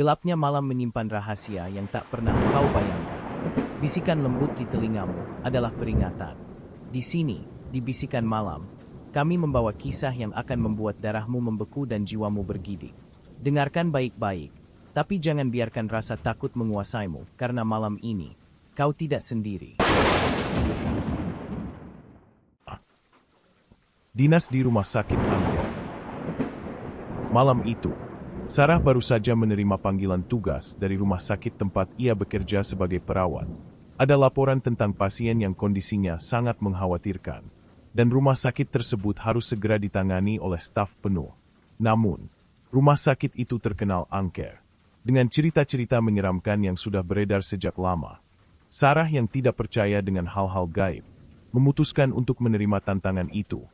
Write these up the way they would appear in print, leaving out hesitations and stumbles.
Gelapnya malam menyimpan rahasia yang tak pernah kau bayangkan. Bisikan lembut di telingamu adalah peringatan. Di sini, di bisikan malam, kami membawa kisah yang akan membuat darahmu membeku dan jiwamu bergidik. Dengarkan baik-baik, tapi jangan biarkan rasa takut menguasaimu, karena malam ini, kau tidak sendiri. Dinas di Rumah Sakit Angker. Malam itu, Sarah baru saja menerima panggilan tugas dari rumah sakit tempat ia bekerja sebagai perawat. Ada laporan tentang pasien yang kondisinya sangat mengkhawatirkan, dan rumah sakit tersebut harus segera ditangani oleh staf penuh. Namun, rumah sakit itu terkenal angker, dengan cerita-cerita menyeramkan yang sudah beredar sejak lama. Sarah yang tidak percaya dengan hal-hal gaib, memutuskan untuk menerima tantangan itu.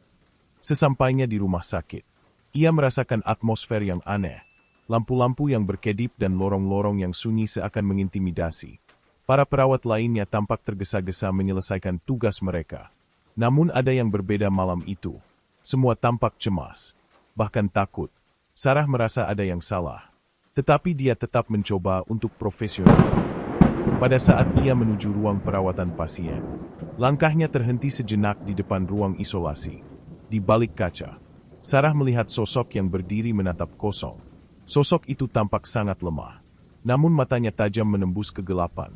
Sesampainya di rumah sakit, ia merasakan atmosfer yang aneh. Lampu-lampu yang berkedip dan lorong-lorong yang sunyi seakan mengintimidasi. Para perawat lainnya tampak tergesa-gesa menyelesaikan tugas mereka. Namun ada yang berbeda malam itu. Semua tampak cemas, bahkan takut. Sarah merasa ada yang salah. Tetapi dia tetap mencoba untuk profesional. Pada saat ia menuju ruang perawatan pasien, langkahnya terhenti sejenak di depan ruang isolasi. Di balik kaca, Sarah melihat sosok yang berdiri menatap kosong. Sosok itu tampak sangat lemah, namun matanya tajam menembus kegelapan.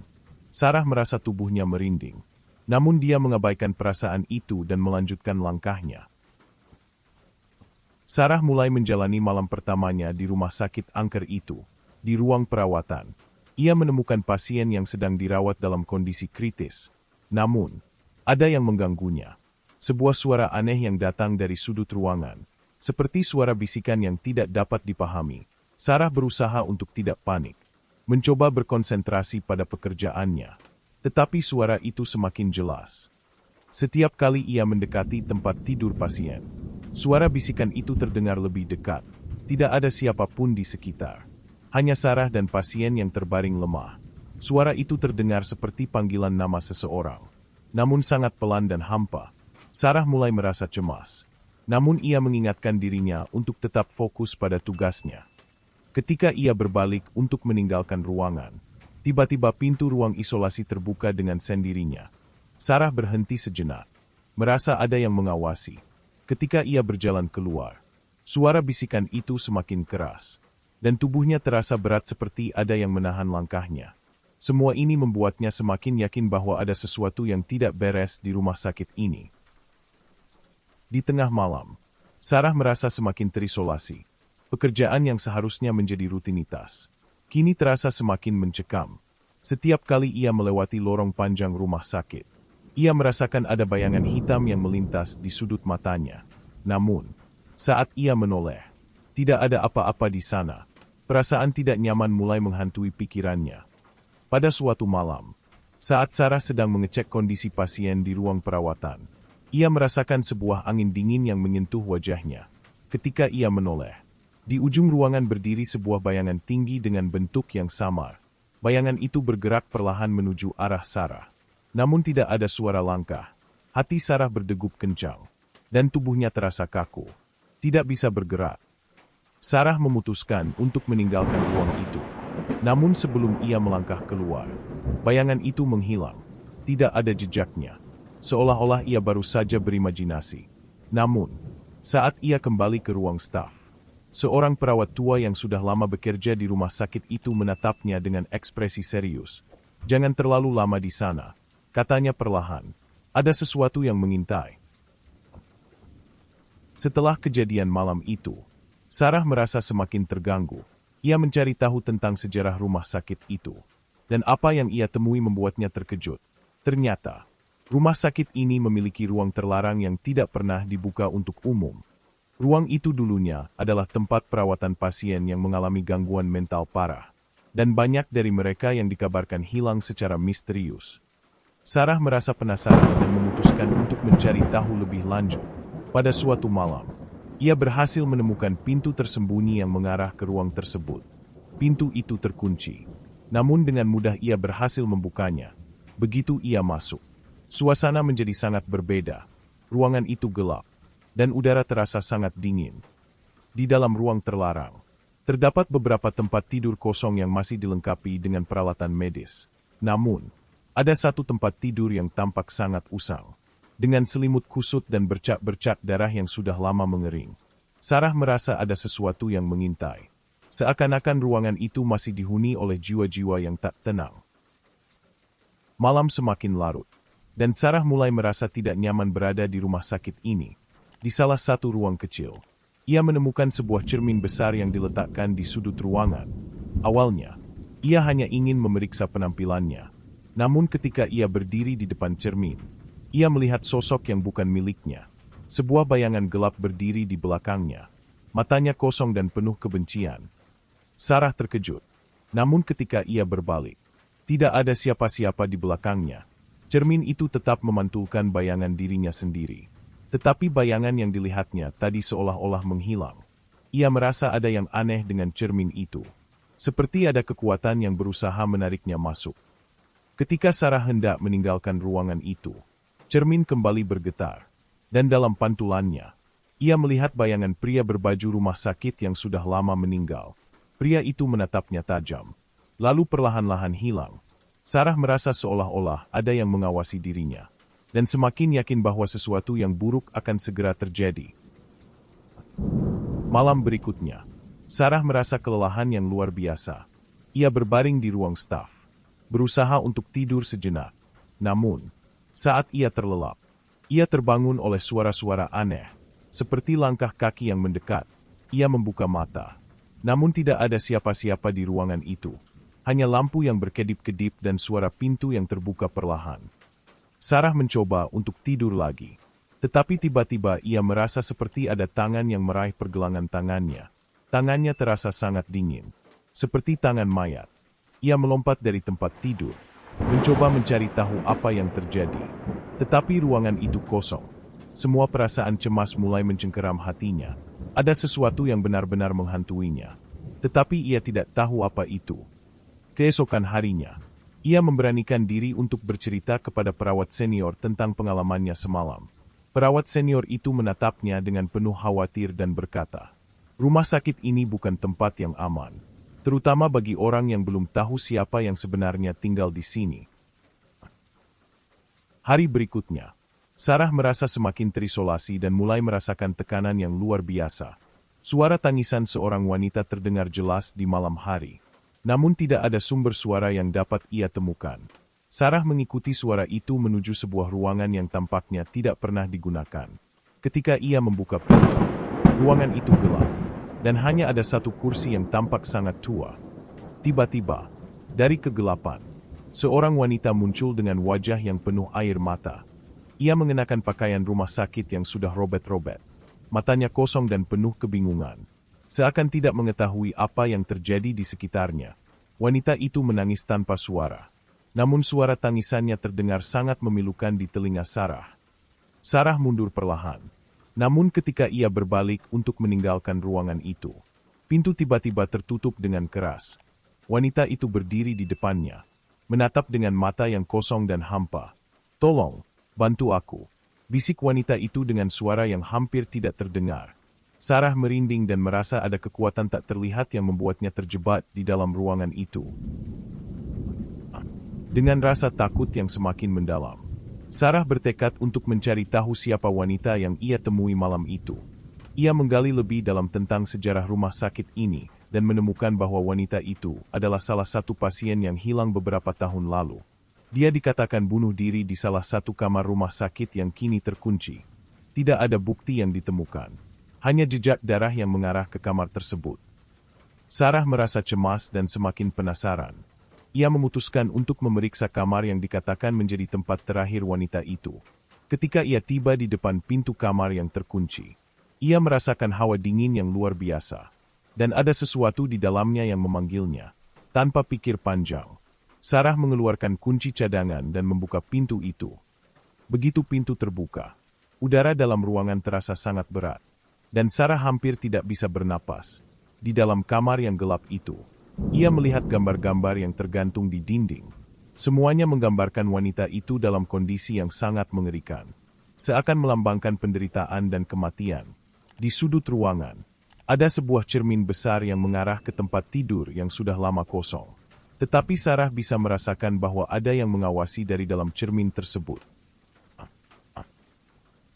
Sarah merasa tubuhnya merinding, namun dia mengabaikan perasaan itu dan melanjutkan langkahnya. Sarah mulai menjalani malam pertamanya di rumah sakit angker itu. Di ruang perawatan, ia menemukan pasien yang sedang dirawat dalam kondisi kritis. Namun, ada yang mengganggunya. Sebuah suara aneh yang datang dari sudut ruangan, seperti suara bisikan yang tidak dapat dipahami. Sarah berusaha untuk tidak panik, mencoba berkonsentrasi pada pekerjaannya. Tetapi suara itu semakin jelas. Setiap kali ia mendekati tempat tidur pasien, suara bisikan itu terdengar lebih dekat. Tidak ada siapapun di sekitar. Hanya Sarah dan pasien yang terbaring lemah. Suara itu terdengar seperti panggilan nama seseorang, namun sangat pelan dan hampa. Sarah mulai merasa cemas. Namun ia mengingatkan dirinya untuk tetap fokus pada tugasnya. Ketika ia berbalik untuk meninggalkan ruangan, tiba-tiba pintu ruang isolasi terbuka dengan sendirinya. Sarah berhenti sejenak, merasa ada yang mengawasi. Ketika ia berjalan keluar, suara bisikan itu semakin keras, dan tubuhnya terasa berat seperti ada yang menahan langkahnya. Semua ini membuatnya semakin yakin bahwa ada sesuatu yang tidak beres di rumah sakit ini. Di tengah malam, Sarah merasa semakin terisolasi. Pekerjaan yang seharusnya menjadi rutinitas, kini terasa semakin mencekam. Setiap kali ia melewati lorong panjang rumah sakit, ia merasakan ada bayangan hitam yang melintas di sudut matanya. Namun, saat ia menoleh, tidak ada apa-apa di sana. Perasaan tidak nyaman mulai menghantui pikirannya. Pada suatu malam, saat Sarah sedang mengecek kondisi pasien di ruang perawatan, ia merasakan sebuah angin dingin yang menyentuh wajahnya. Ketika ia menoleh, di ujung ruangan berdiri sebuah bayangan tinggi dengan bentuk yang samar. Bayangan itu bergerak perlahan menuju arah Sarah. Namun tidak ada suara langkah. Hati Sarah berdegup kencang, dan tubuhnya terasa kaku. Tidak bisa bergerak. Sarah memutuskan untuk meninggalkan ruang itu. Namun sebelum ia melangkah keluar, bayangan itu menghilang. Tidak ada jejaknya. Seolah-olah ia baru saja berimajinasi. Namun, saat ia kembali ke ruang staf, seorang perawat tua yang sudah lama bekerja di rumah sakit itu menatapnya dengan ekspresi serius. "Jangan terlalu lama di sana," katanya perlahan. "Ada sesuatu yang mengintai." Setelah kejadian malam itu, Sarah merasa semakin terganggu. Ia mencari tahu tentang sejarah rumah sakit itu. Dan apa yang ia temui membuatnya terkejut. Ternyata, rumah sakit ini memiliki ruang terlarang yang tidak pernah dibuka untuk umum. Ruang itu dulunya adalah tempat perawatan pasien yang mengalami gangguan mental parah, dan banyak dari mereka yang dikabarkan hilang secara misterius. Sarah merasa penasaran dan memutuskan untuk mencari tahu lebih lanjut. Pada suatu malam, ia berhasil menemukan pintu tersembunyi yang mengarah ke ruang tersebut. Pintu itu terkunci, namun dengan mudah ia berhasil membukanya. Begitu ia masuk, suasana menjadi sangat berbeda. Ruangan itu gelap, dan udara terasa sangat dingin. Di dalam ruang terlarang, Terdapat beberapa tempat tidur kosong yang masih dilengkapi dengan peralatan medis. Namun, ada satu tempat tidur yang tampak sangat usang, dengan selimut kusut dan bercak-bercak darah yang sudah lama mengering. Sarah merasa ada sesuatu yang mengintai. Seakan-akan ruangan itu masih dihuni oleh jiwa-jiwa yang tak tenang. Malam semakin larut, dan Sarah mulai merasa tidak nyaman berada di rumah sakit ini. Di salah satu ruang kecil, ia menemukan sebuah cermin besar yang diletakkan di sudut ruangan. Awalnya, ia hanya ingin memeriksa penampilannya. Namun ketika ia berdiri di depan cermin, ia melihat sosok yang bukan miliknya. Sebuah bayangan gelap berdiri di belakangnya. Matanya kosong dan penuh kebencian. Sarah terkejut. Namun ketika ia berbalik, tidak ada siapa-siapa di belakangnya. Cermin itu tetap memantulkan bayangan dirinya sendiri. Tetapi bayangan yang dilihatnya tadi seolah-olah menghilang. Ia merasa ada yang aneh dengan cermin itu. Seperti ada kekuatan yang berusaha menariknya masuk. Ketika Sarah hendak meninggalkan ruangan itu, cermin kembali bergetar. Dan dalam pantulannya, ia melihat bayangan pria berbaju rumah sakit yang sudah lama meninggal. Pria itu menatapnya tajam, lalu perlahan-lahan hilang. Sarah merasa seolah-olah ada yang mengawasi dirinya. Dan semakin yakin bahwa sesuatu yang buruk akan segera terjadi. Malam berikutnya, Sarah merasa kelelahan yang luar biasa. Ia berbaring di ruang staf, berusaha untuk tidur sejenak. Namun, saat ia terlelap, ia terbangun oleh suara-suara aneh, seperti langkah kaki yang mendekat. Ia membuka mata, namun tidak ada siapa-siapa di ruangan itu. Hanya lampu yang berkedip-kedip dan suara pintu yang terbuka perlahan. Sarah mencoba untuk tidur lagi. Tetapi tiba-tiba ia merasa seperti ada tangan yang meraih pergelangan tangannya. Tangannya terasa sangat dingin, seperti tangan mayat. Ia melompat dari tempat tidur, mencoba mencari tahu apa yang terjadi. Tetapi ruangan itu kosong. Semua perasaan cemas mulai mencengkeram hatinya. Ada sesuatu yang benar-benar menghantuinya. Tetapi ia tidak tahu apa itu. Keesokan harinya, ia memberanikan diri untuk bercerita kepada perawat senior tentang pengalamannya semalam. Perawat senior itu menatapnya dengan penuh khawatir dan berkata, "Rumah sakit ini bukan tempat yang aman, terutama bagi orang yang belum tahu siapa yang sebenarnya tinggal di sini." Hari berikutnya, Sarah merasa semakin terisolasi dan mulai merasakan tekanan yang luar biasa. Suara tangisan seorang wanita terdengar jelas di malam hari. Namun tidak ada sumber suara yang dapat ia temukan. Sarah mengikuti suara itu menuju sebuah ruangan yang tampaknya tidak pernah digunakan. Ketika ia membuka pintu, ruangan itu gelap, dan hanya ada satu kursi yang tampak sangat tua. Tiba-tiba, dari kegelapan, seorang wanita muncul dengan wajah yang penuh air mata. Ia mengenakan pakaian rumah sakit yang sudah robek-robek. Matanya kosong dan penuh kebingungan. Seakan tidak mengetahui apa yang terjadi di sekitarnya. Wanita itu menangis tanpa suara. Namun suara tangisannya terdengar sangat memilukan di telinga Sarah. Sarah mundur perlahan. Namun ketika ia berbalik untuk meninggalkan ruangan itu, pintu tiba-tiba tertutup dengan keras. Wanita itu berdiri di depannya, menatap dengan mata yang kosong dan hampa. "Tolong, bantu aku," bisik wanita itu dengan suara yang hampir tidak terdengar. Sarah merinding dan merasa ada kekuatan tak terlihat yang membuatnya terjebak di dalam ruangan itu. Dengan rasa takut yang semakin mendalam, Sarah bertekad untuk mencari tahu siapa wanita yang ia temui malam itu. Ia menggali lebih dalam tentang sejarah rumah sakit ini dan menemukan bahwa wanita itu adalah salah satu pasien yang hilang beberapa tahun lalu. Dia dikatakan bunuh diri di salah satu kamar rumah sakit yang kini terkunci. Tidak ada bukti yang ditemukan. Hanya jejak darah yang mengarah ke kamar tersebut. Sarah merasa cemas dan semakin penasaran. Ia memutuskan untuk memeriksa kamar yang dikatakan menjadi tempat terakhir wanita itu. Ketika ia tiba di depan pintu kamar yang terkunci, ia merasakan hawa dingin yang luar biasa. Dan ada sesuatu di dalamnya yang memanggilnya. Tanpa pikir panjang, Sarah mengeluarkan kunci cadangan dan membuka pintu itu. Begitu pintu terbuka, udara dalam ruangan terasa sangat berat. Dan Sarah hampir tidak bisa bernapas. Di dalam kamar yang gelap itu, ia melihat gambar-gambar yang tergantung di dinding. Semuanya menggambarkan wanita itu dalam kondisi yang sangat mengerikan. Seakan melambangkan penderitaan dan kematian. Di sudut ruangan, Ada sebuah cermin besar yang mengarah ke tempat tidur yang sudah lama kosong. Tetapi Sarah bisa merasakan bahwa ada yang mengawasi dari dalam cermin tersebut.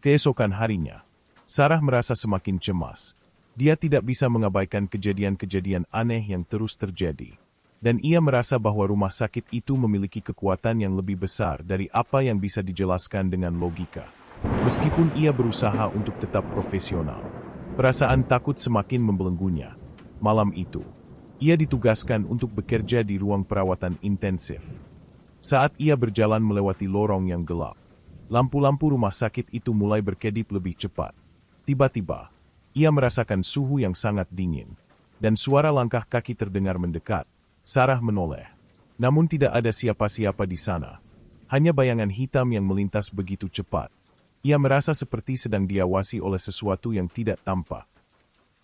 Keesokan harinya, Sarah merasa semakin cemas. Dia tidak bisa mengabaikan kejadian-kejadian aneh yang terus terjadi. Dan ia merasa bahwa rumah sakit itu memiliki kekuatan yang lebih besar dari apa yang bisa dijelaskan dengan logika. Meskipun ia berusaha untuk tetap profesional, perasaan takut semakin membelenggunya. Malam itu, ia ditugaskan untuk bekerja di ruang perawatan intensif. Saat ia berjalan melewati lorong yang gelap, lampu-lampu rumah sakit itu mulai berkedip lebih cepat. Tiba-tiba, ia merasakan suhu yang sangat dingin, dan suara langkah kaki terdengar mendekat. Sarah menoleh, namun tidak ada siapa-siapa di sana. Hanya bayangan hitam yang melintas begitu cepat. Ia merasa seperti sedang diawasi oleh sesuatu yang tidak tampak.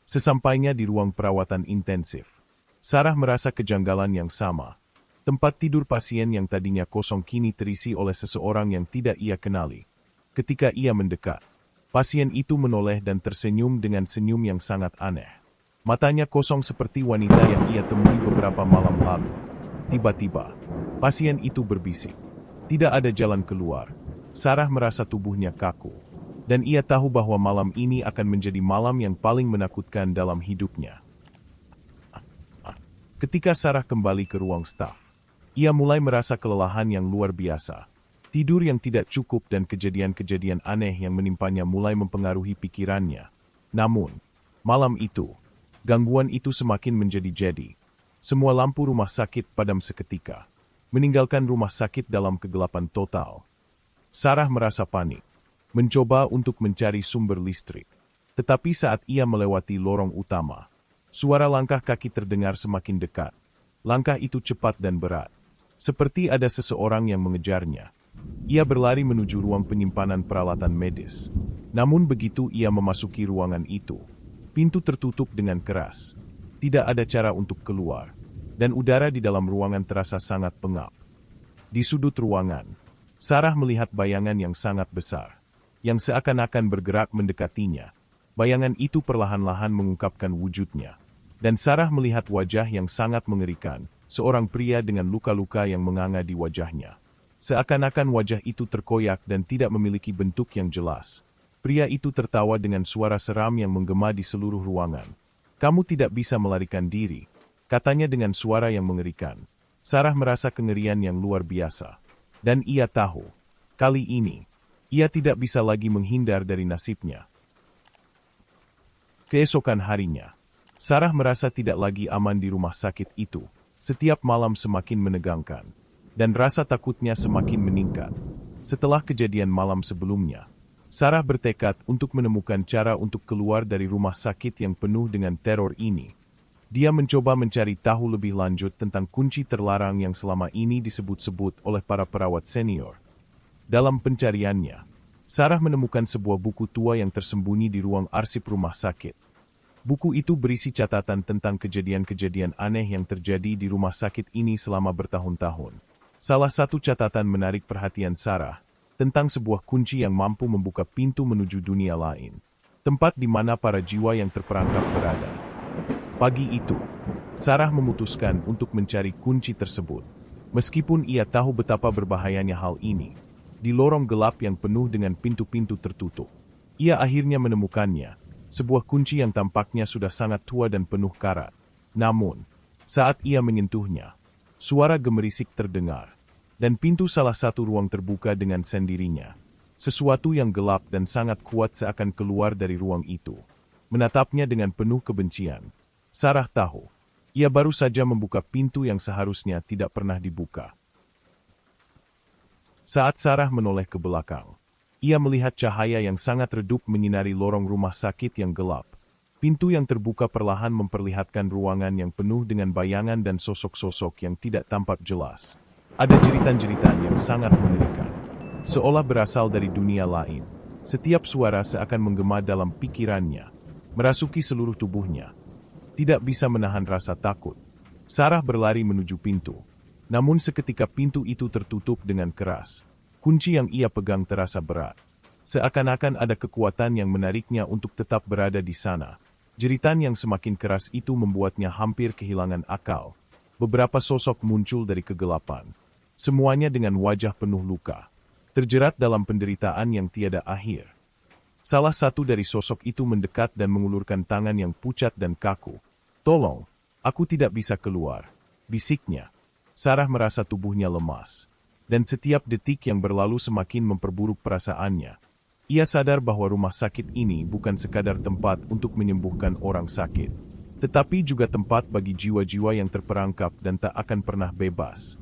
Sesampainya di ruang perawatan intensif, Sarah merasa kejanggalan yang sama. Tempat tidur pasien yang tadinya kosong kini terisi oleh seseorang yang tidak ia kenali. Ketika ia mendekat, pasien itu menoleh dan tersenyum dengan senyum yang sangat aneh. Matanya kosong seperti wanita yang ia temui beberapa malam lalu. Tiba-tiba, pasien itu berbisik. Tidak ada jalan keluar. Sarah merasa tubuhnya kaku. Dan ia tahu bahwa malam ini akan menjadi malam yang paling menakutkan dalam hidupnya. Ketika Sarah kembali ke ruang staf, ia mulai merasa kelelahan yang luar biasa. Tidur yang tidak cukup dan kejadian-kejadian aneh yang menimpanya mulai mempengaruhi pikirannya. Namun, malam itu, gangguan itu semakin menjadi-jadi. Semua lampu rumah sakit padam seketika, meninggalkan rumah sakit dalam kegelapan total. Sarah merasa panik, mencoba untuk mencari sumber listrik. Tetapi saat ia melewati lorong utama, suara langkah kaki terdengar semakin dekat. Langkah itu cepat dan berat, seperti ada seseorang yang mengejarnya. Ia berlari menuju ruang penyimpanan peralatan medis. Namun begitu ia memasuki ruangan itu, pintu tertutup dengan keras. Tidak ada cara untuk keluar, dan udara di dalam ruangan terasa sangat pengap. Di sudut ruangan, Sarah melihat bayangan yang sangat besar, yang seakan-akan bergerak mendekatinya. Bayangan itu perlahan-lahan mengungkapkan wujudnya, dan Sarah melihat wajah yang sangat mengerikan, seorang pria dengan luka-luka yang menganga di wajahnya. Seakan-akan wajah itu terkoyak dan tidak memiliki bentuk yang jelas. Pria itu tertawa dengan suara seram yang menggema di seluruh ruangan. "Kamu tidak bisa melarikan diri," katanya dengan suara yang mengerikan. Sarah merasa kengerian yang luar biasa. Dan ia tahu, kali ini, ia tidak bisa lagi menghindar dari nasibnya. Keesokan harinya, Sarah merasa tidak lagi aman di rumah sakit itu. Setiap malam semakin menegangkan, dan rasa takutnya semakin meningkat. Setelah kejadian malam sebelumnya, Sarah bertekad untuk menemukan cara untuk keluar dari rumah sakit yang penuh dengan teror ini. Dia mencoba mencari tahu lebih lanjut tentang kunci terlarang yang selama ini disebut-sebut oleh para perawat senior. Dalam pencariannya, Sarah menemukan sebuah buku tua yang tersembunyi di ruang arsip rumah sakit. Buku itu berisi catatan tentang kejadian-kejadian aneh yang terjadi di rumah sakit ini selama bertahun-tahun. Salah satu catatan menarik perhatian Sarah, tentang sebuah kunci yang mampu membuka pintu menuju dunia lain, tempat di mana para jiwa yang terperangkap berada. Pagi itu, Sarah memutuskan untuk mencari kunci tersebut. Meskipun ia tahu betapa berbahayanya hal ini, di lorong gelap yang penuh dengan pintu-pintu tertutup, ia akhirnya menemukannya, sebuah kunci yang tampaknya sudah sangat tua dan penuh karat. Namun, saat ia menyentuhnya, suara gemerisik terdengar, dan pintu salah satu ruang terbuka dengan sendirinya. Sesuatu yang gelap dan sangat kuat seakan keluar dari ruang itu, menatapnya dengan penuh kebencian. Sarah tahu, ia baru saja membuka pintu yang seharusnya tidak pernah dibuka. Saat Sarah menoleh ke belakang, ia melihat cahaya yang sangat redup menyinari lorong rumah sakit yang gelap. Pintu yang terbuka perlahan memperlihatkan ruangan yang penuh dengan bayangan dan sosok-sosok yang tidak tampak jelas. Ada jeritan-jeritan yang sangat mengerikan, seolah berasal dari dunia lain. Setiap suara seakan menggema dalam pikirannya, merasuki seluruh tubuhnya. Tidak bisa menahan rasa takut, Sarah berlari menuju pintu. Namun seketika pintu itu tertutup dengan keras. Kunci yang ia pegang terasa berat. Seakan-akan ada kekuatan yang menariknya untuk tetap berada di sana. Jeritan yang semakin keras itu membuatnya hampir kehilangan akal. Beberapa sosok muncul dari kegelapan. Semuanya dengan wajah penuh luka, terjerat dalam penderitaan yang tiada akhir. Salah satu dari sosok itu mendekat dan mengulurkan tangan yang pucat dan kaku. "Tolong, aku tidak bisa keluar," bisiknya. Sarah merasa tubuhnya lemas, dan setiap detik yang berlalu semakin memperburuk perasaannya. Ia sadar bahwa rumah sakit ini bukan sekadar tempat untuk menyembuhkan orang sakit, tetapi juga tempat bagi jiwa-jiwa yang terperangkap dan tak akan pernah bebas.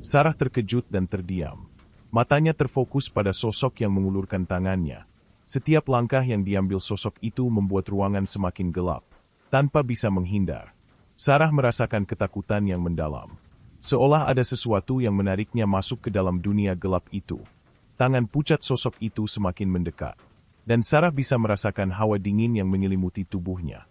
Sarah terkejut dan terdiam. Matanya terfokus pada sosok yang mengulurkan tangannya. Setiap langkah yang diambil sosok itu membuat ruangan semakin gelap. Tanpa bisa menghindar, Sarah merasakan ketakutan yang mendalam. Seolah ada sesuatu yang menariknya masuk ke dalam dunia gelap itu. Tangan pucat sosok itu semakin mendekat, dan Sarah bisa merasakan hawa dingin yang menyelimuti tubuhnya.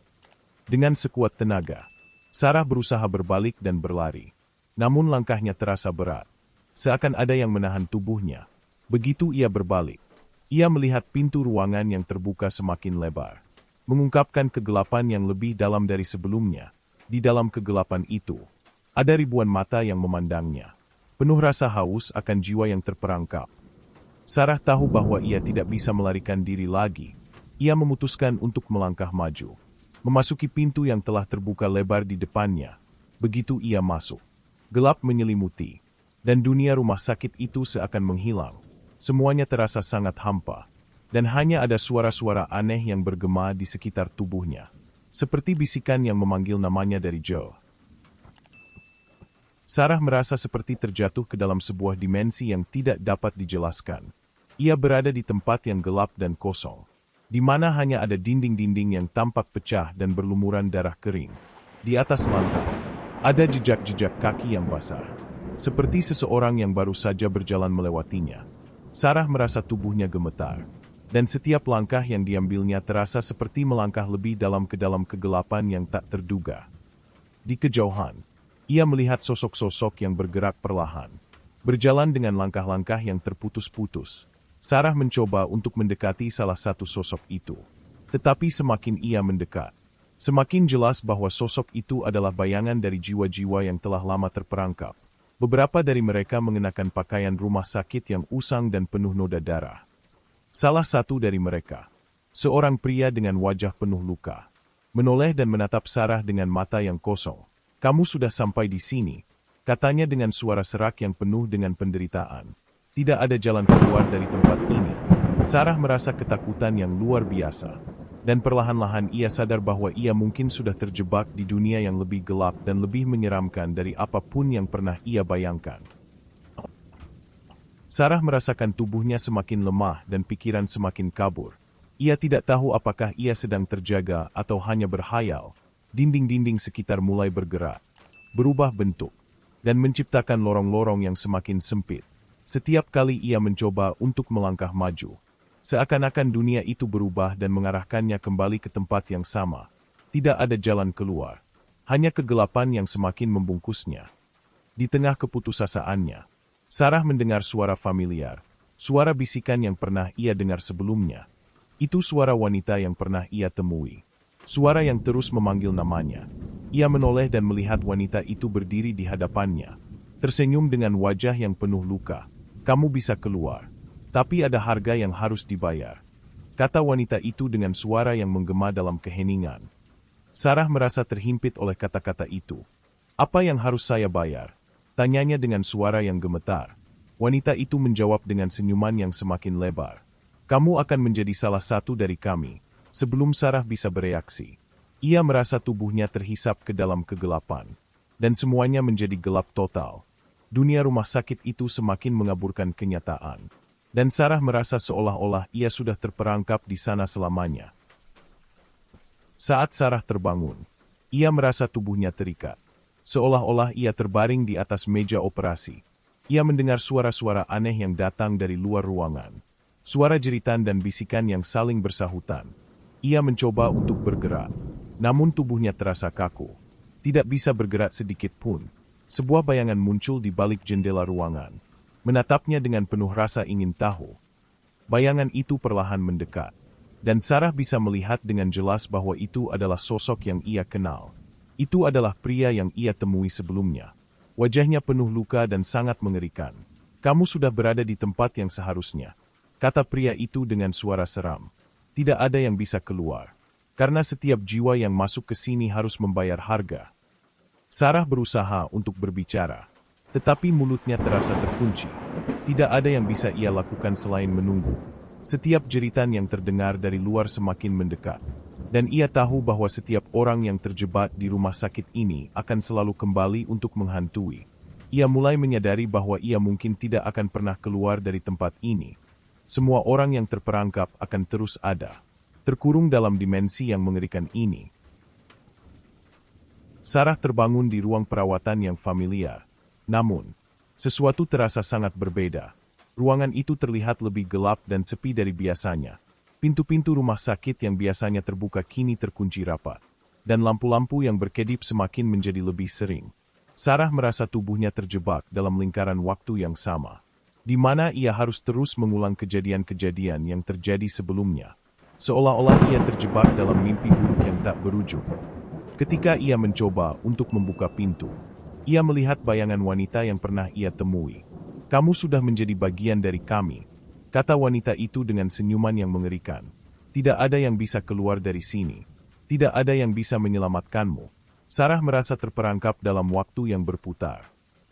Dengan sekuat tenaga, Sarah berusaha berbalik dan berlari. Namun langkahnya terasa berat, seakan ada yang menahan tubuhnya. Begitu ia berbalik, ia melihat pintu ruangan yang terbuka semakin lebar, mengungkapkan kegelapan yang lebih dalam dari sebelumnya. Di dalam kegelapan itu, ada ribuan mata yang memandangnya, penuh rasa haus akan jiwa yang terperangkap. Sarah tahu bahwa ia tidak bisa melarikan diri lagi. Ia memutuskan untuk melangkah maju, memasuki pintu yang telah terbuka lebar di depannya. Begitu ia masuk, gelap menyelimuti, dan dunia rumah sakit itu seakan menghilang. Semuanya terasa sangat hampa, dan hanya ada suara-suara aneh yang bergema di sekitar tubuhnya, seperti bisikan yang memanggil namanya dari jauh. Sarah merasa seperti terjatuh ke dalam sebuah dimensi yang tidak dapat dijelaskan. Ia berada di tempat yang gelap dan kosong, di mana hanya ada dinding-dinding yang tampak pecah dan berlumuran darah kering. Di atas lantai, ada jejak-jejak kaki yang basah, seperti seseorang yang baru saja berjalan melewatinya. Sarah merasa tubuhnya gemetar, dan setiap langkah yang diambilnya terasa seperti melangkah lebih dalam ke dalam kegelapan yang tak terduga. Di kejauhan, ia melihat sosok-sosok yang bergerak perlahan, berjalan dengan langkah-langkah yang terputus-putus. Sarah mencoba untuk mendekati salah satu sosok itu. Tetapi semakin ia mendekat, semakin jelas bahwa sosok itu adalah bayangan dari jiwa-jiwa yang telah lama terperangkap. Beberapa dari mereka mengenakan pakaian rumah sakit yang usang dan penuh noda darah. Salah satu dari mereka, seorang pria dengan wajah penuh luka, menoleh dan menatap Sarah dengan mata yang kosong. "Kamu sudah sampai di sini," katanya dengan suara serak yang penuh dengan penderitaan. Tidak ada jalan keluar dari tempat ini. Sarah merasa ketakutan yang luar biasa, dan perlahan-lahan ia sadar bahwa ia mungkin sudah terjebak di dunia yang lebih gelap dan lebih menyeramkan dari apapun yang pernah ia bayangkan. Sarah merasakan tubuhnya semakin lemah dan pikiran semakin kabur. Ia tidak tahu apakah ia sedang terjaga atau hanya berhayal. Dinding-dinding sekitar mulai bergerak, berubah bentuk, dan menciptakan lorong-lorong yang semakin sempit. Setiap kali ia mencoba untuk melangkah maju, seakan-akan dunia itu berubah dan mengarahkannya kembali ke tempat yang sama. Tidak ada jalan keluar, hanya kegelapan yang semakin membungkusnya. Di tengah keputusasaannya, Sarah mendengar suara familiar, suara bisikan yang pernah ia dengar sebelumnya. Itu suara wanita yang pernah ia temui. Suara yang terus memanggil namanya. Ia menoleh dan melihat wanita itu berdiri di hadapannya, tersenyum dengan wajah yang penuh luka. "Kamu bisa keluar, tapi ada harga yang harus dibayar," kata wanita itu dengan suara yang menggema dalam keheningan. Sarah merasa terhimpit oleh kata-kata itu. "Apa yang harus saya bayar?" tanyanya dengan suara yang gemetar. Wanita itu menjawab dengan senyuman yang semakin lebar. "Kamu akan menjadi salah satu dari kami." Sebelum Sarah bisa bereaksi, ia merasa tubuhnya terhisap ke dalam kegelapan, dan semuanya menjadi gelap total. Dunia rumah sakit itu semakin mengaburkan kenyataan, dan Sarah merasa seolah-olah ia sudah terperangkap di sana selamanya. Saat Sarah terbangun, ia merasa tubuhnya terikat, seolah-olah ia terbaring di atas meja operasi. Ia mendengar suara-suara aneh yang datang dari luar ruangan, suara jeritan dan bisikan yang saling bersahutan. Ia mencoba untuk bergerak, namun tubuhnya terasa kaku. Tidak bisa bergerak sedikit pun. Sebuah bayangan muncul di balik jendela ruangan, menatapnya dengan penuh rasa ingin tahu. Bayangan itu perlahan mendekat, Dan Sarah bisa melihat dengan jelas bahwa itu adalah sosok yang ia kenal. Itu adalah pria yang ia temui sebelumnya. Wajahnya penuh luka dan sangat mengerikan. "Kamu sudah berada di tempat yang seharusnya," kata pria itu dengan suara seram. "Tidak ada yang bisa keluar. Karena setiap jiwa yang masuk ke sini harus membayar harga." Sarah berusaha untuk berbicara, tetapi mulutnya terasa terkunci. Tidak ada yang bisa ia lakukan selain menunggu. Setiap jeritan yang terdengar dari luar semakin mendekat, dan ia tahu bahwa setiap orang yang terjebak di rumah sakit ini akan selalu kembali untuk menghantui. Ia mulai menyadari bahwa ia mungkin tidak akan pernah keluar dari tempat ini. Semua orang yang terperangkap akan terus ada, terkurung dalam dimensi yang mengerikan ini. Sarah terbangun di ruang perawatan yang familiar. Namun, sesuatu terasa sangat berbeda. Ruangan itu terlihat lebih gelap dan sepi dari biasanya. Pintu-pintu rumah sakit yang biasanya terbuka kini terkunci rapat, dan lampu-lampu yang berkedip semakin menjadi lebih sering. Sarah merasa tubuhnya terjebak dalam lingkaran waktu yang sama, di mana ia harus terus mengulang kejadian-kejadian yang terjadi sebelumnya. Seolah-olah ia terjebak dalam mimpi buruk yang tak berujung. Ketika ia mencoba untuk membuka pintu, ia melihat bayangan wanita yang pernah ia temui. "Kamu sudah menjadi bagian dari kami," kata wanita itu dengan senyuman yang mengerikan. "Tidak ada yang bisa keluar dari sini. Tidak ada yang bisa menyelamatkanmu." Sarah merasa terperangkap dalam waktu yang berputar.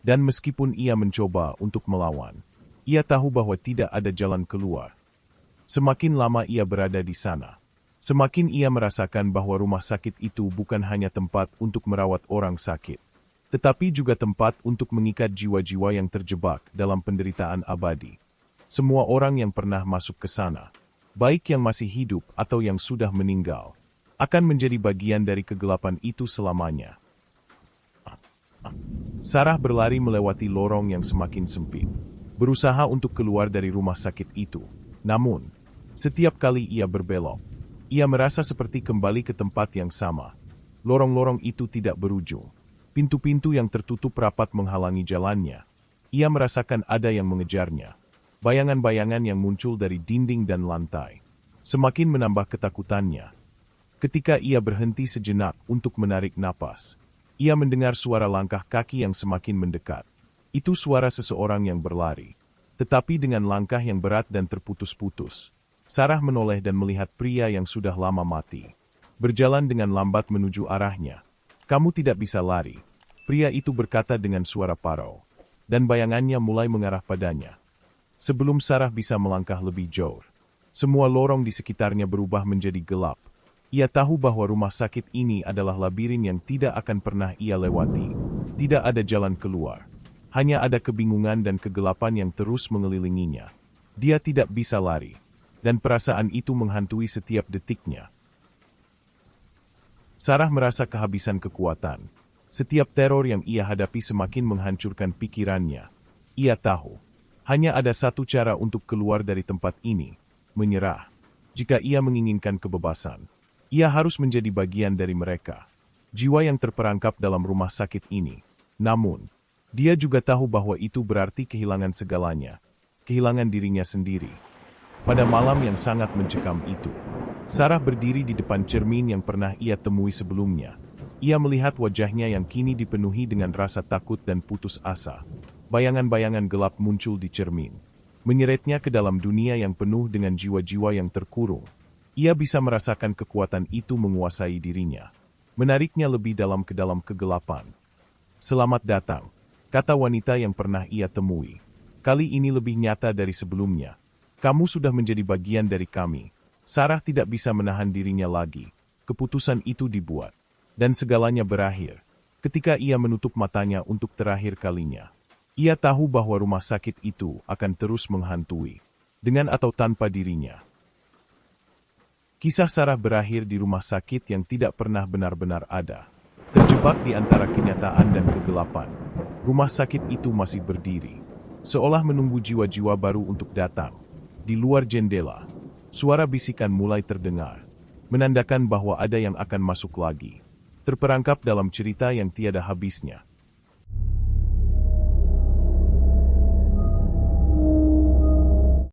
Dan meskipun ia mencoba untuk melawan, ia tahu bahwa tidak ada jalan keluar. Semakin lama ia berada di sana, semakin ia merasakan bahwa rumah sakit itu bukan hanya tempat untuk merawat orang sakit, tetapi juga tempat untuk mengikat jiwa-jiwa yang terjebak dalam penderitaan abadi. Semua orang yang pernah masuk ke sana, baik yang masih hidup atau yang sudah meninggal, akan menjadi bagian dari kegelapan itu selamanya. Sarah berlari melewati lorong yang semakin sempit, berusaha untuk keluar dari rumah sakit itu. Namun, setiap kali ia berbelok, ia merasa seperti kembali ke tempat yang sama. Lorong-lorong itu tidak berujung. Pintu-pintu yang tertutup rapat menghalangi jalannya. Ia merasakan ada yang mengejarnya. Bayangan-bayangan yang muncul dari dinding dan lantai semakin menambah ketakutannya. Ketika ia berhenti sejenak untuk menarik napas, ia mendengar suara langkah kaki yang semakin mendekat. Itu suara seseorang yang berlari, tetapi dengan langkah yang berat dan terputus-putus. Sarah menoleh dan melihat pria yang sudah lama mati, berjalan dengan lambat menuju arahnya. "Kamu tidak bisa lari," pria itu berkata dengan suara parau, dan bayangannya mulai mengarah padanya. Sebelum Sarah bisa melangkah lebih jauh, semua lorong di sekitarnya berubah menjadi gelap. Ia tahu bahwa rumah sakit ini adalah labirin yang tidak akan pernah ia lewati. Tidak ada jalan keluar. Hanya ada kebingungan dan kegelapan yang terus mengelilinginya. Dia tidak bisa lari, dan perasaan itu menghantui setiap detiknya. Sarah merasa kehabisan kekuatan. Setiap teror yang ia hadapi semakin menghancurkan pikirannya. Ia tahu, hanya ada satu cara untuk keluar dari tempat ini, menyerah. Jika ia menginginkan kebebasan, ia harus menjadi bagian dari mereka, jiwa yang terperangkap dalam rumah sakit ini. Namun, dia juga tahu bahwa itu berarti kehilangan segalanya, kehilangan dirinya sendiri. Pada malam yang sangat mencekam itu, Sarah berdiri di depan cermin yang pernah ia temui sebelumnya. Ia melihat wajahnya yang kini dipenuhi dengan rasa takut dan putus asa. Bayangan-bayangan gelap muncul di cermin, menyeretnya ke dalam dunia yang penuh dengan jiwa-jiwa yang terkurung. Ia bisa merasakan kekuatan itu menguasai dirinya, menariknya lebih dalam ke dalam kegelapan. "Selamat datang," kata wanita yang pernah ia temui. "Kali ini lebih nyata dari sebelumnya. Kamu sudah menjadi bagian dari kami." Sarah tidak bisa menahan dirinya lagi. Keputusan itu dibuat, dan segalanya berakhir. Ketika ia menutup matanya untuk terakhir kalinya, ia tahu bahwa rumah sakit itu akan terus menghantui, dengan atau tanpa dirinya. Kisah Sarah berakhir di rumah sakit yang tidak pernah benar-benar ada. Terjebak di antara kenyataan dan kegelapan, rumah sakit itu masih berdiri, seolah menunggu jiwa-jiwa baru untuk datang. Di luar jendela, suara bisikan mulai terdengar, menandakan bahwa ada yang akan masuk lagi. Terperangkap dalam cerita yang tiada habisnya.